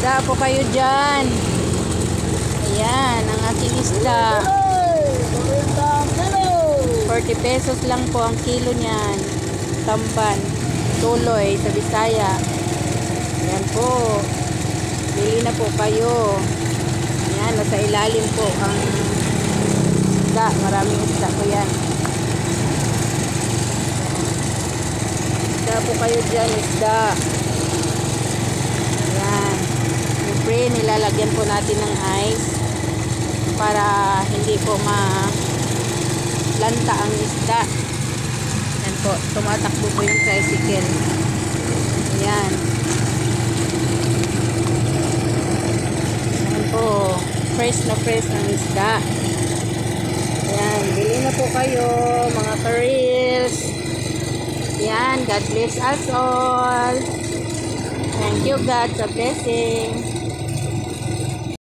Isda po kayo dyan. Ayan, ang aking isda. 40 pesos lang po ang kilo niyan. Tamban. Tuloy sa Bisaya. Ayan po. Bili na po kayo. Ayan, nasa ilalim po ang isda. Maraming isda po yan. Isda po kayo dyan, isda. Ayan. Siyempre, nilalagyan po natin ng ice para hindi po lanta ang isda. Ayan po, tumatakbo po yung tricycle. Ayan. Ayan po, fresh na fresh ang isda. Ayan, bili na po kayo mga ka-reels. Ayan, God bless us all. Thank you God sa blessing.